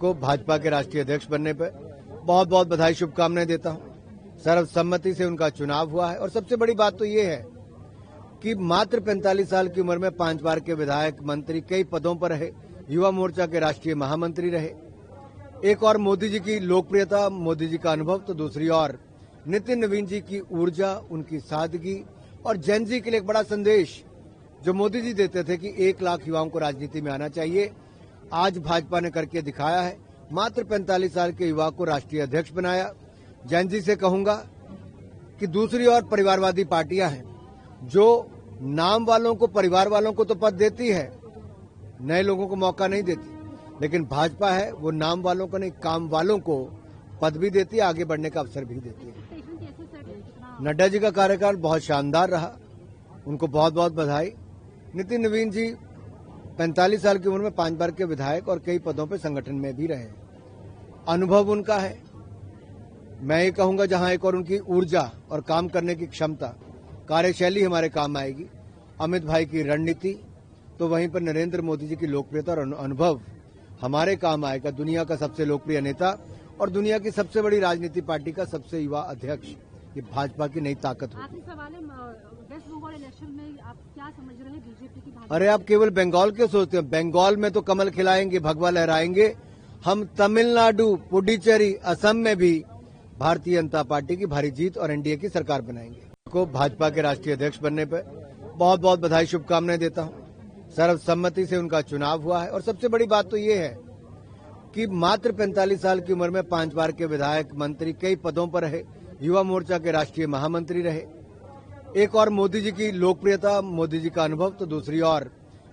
को भाजपा के राष्ट्रीय अध्यक्ष बनने पर बहुत बहुत बधाई शुभकामनाएं देता हूं। सर्वसम्मति से उनका चुनाव हुआ है और सबसे बड़ी बात तो ये है कि मात्र 45 साल की उम्र में 5 बार के विधायक, मंत्री, कई पदों पर रहे, युवा मोर्चा के राष्ट्रीय महामंत्री रहे। एक और मोदी जी की लोकप्रियता, मोदी जी का अनुभव, तो दूसरी ओर नितिन नवीन जी की ऊर्जा, उनकी सादगी और जैन जी के लिए एक बड़ा संदेश जो मोदी जी देते थे कि 1 लाख युवाओं को राजनीति में आना चाहिए, आज भाजपा ने करके दिखाया है। मात्र 45 साल के युवा को राष्ट्रीय अध्यक्ष बनाया। जैन जी से कहूंगा कि दूसरी ओर परिवारवादी पार्टियां हैं जो नाम वालों को, परिवार वालों को तो पद देती है, नए लोगों को मौका नहीं देती, लेकिन भाजपा है वो नाम वालों को नहीं, काम वालों को पद भी देती है, आगे बढ़ने का अवसर भी देती है। नड्डा जी का कार्यकाल बहुत शानदार रहा, उनको बहुत बहुत बधाई। नितिन नवीन जी 45 साल की उम्र में 5 बार के विधायक और कई पदों पर संगठन में भी रहे। अनुभव उनका है, मैं ये कहूंगा जहां एक और उनकी ऊर्जा और काम करने की क्षमता, कार्यशैली हमारे काम आएगी। अमित भाई की रणनीति, तो वहीं पर नरेंद्र मोदी जी की लोकप्रियता और अनुभव हमारे काम आएगा। दुनिया का सबसे लोकप्रिय नेता और दुनिया की सबसे बड़ी राजनीति पार्टी का सबसे युवा अध्यक्ष, ये भाजपा की नई ताकत होगी। आखिरी सवाल है, वेस्ट बंगाल इलेक्शन में आप क्या समझ रहे हैं बीजेपी की भागीदारी? अरे आप केवल बंगाल के सोचते हैं, बंगाल में तो कमल खिलाएंगे, भगवा लहराएंगे। हम तमिलनाडु, पुडुचेरी, असम में भी भारतीय जनता पार्टी की भारी जीत और एनडीए की सरकार बनाएंगे। को भाजपा के राष्ट्रीय अध्यक्ष बनने पर बहुत बहुत बधाई शुभकामनाएं देता हूं। सर्वसम्मति से उनका चुनाव हुआ है और सबसे बड़ी बात तो ये है कि मात्र 45 साल की उम्र में 5 बार के विधायक, मंत्री, कई पदों पर रहे, युवा मोर्चा के राष्ट्रीय महामंत्री रहे। एक और मोदी जी की लोकप्रियता, मोदी जी का अनुभव, तो दूसरी ओर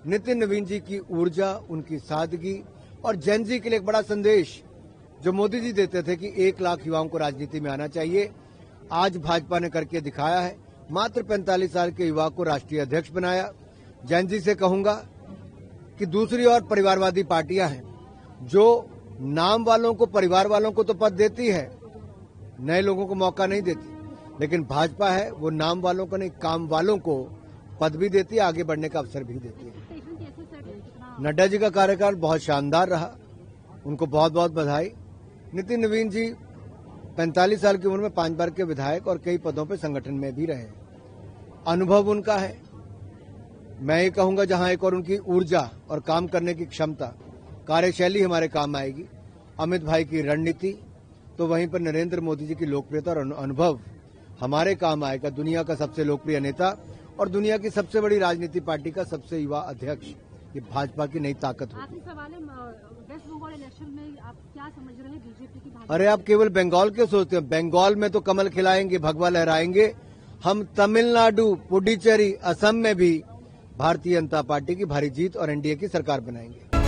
नितिन नवीन जी की ऊर्जा, उनकी सादगी और जैन जी के लिए एक बड़ा संदेश जो मोदी जी देते थे कि 1 लाख युवाओं को राजनीति में आना चाहिए, आज भाजपा ने करके दिखाया है। मात्र 45 साल के युवा को राष्ट्रीय अध्यक्ष बनाया। जैन जी से कहूंगा कि दूसरी ओर परिवारवादी पार्टियां हैं जो नाम वालों को, परिवार वालों को तो पद देती है, नए लोगों को मौका नहीं देती, लेकिन भाजपा है वो नाम वालों को नहीं, काम वालों को पद भी देती है, आगे बढ़ने का अवसर भी देती है। नड्डा जी का कार्यकाल बहुत शानदार रहा, उनको बहुत बहुत बधाई। नितिन नवीन जी 45 साल की उम्र में 5 बार के विधायक और कई पदों पर संगठन में भी रहे। अनुभव उनका है, मैं ये कहूंगा जहां एक और उनकी ऊर्जा और काम करने की क्षमता, कार्यशैली हमारे काम आएगी। अमित भाई की रणनीति, तो वहीं पर नरेंद्र मोदी जी की लोकप्रियता और अनुभव हमारे काम आएगा। दुनिया का सबसे लोकप्रिय नेता और दुनिया की सबसे बड़ी राजनीति पार्टी का सबसे युवा अध्यक्ष, ये भाजपा की नई ताकत होगी। आखिरी सवाल है, वेस्ट बंगाल इलेक्शन में आप क्या समझ रहे हैं बीजेपी की भागीदारी? अरे आप केवल बंगाल के सोचते हैं, बंगाल में तो कमल खिलाएंगे, भगवा लहराएंगे। हम तमिलनाडु, पुडुचेरी, असम में भी भारतीय जनता पार्टी की भारी जीत और एनडीए की सरकार बनाएंगे।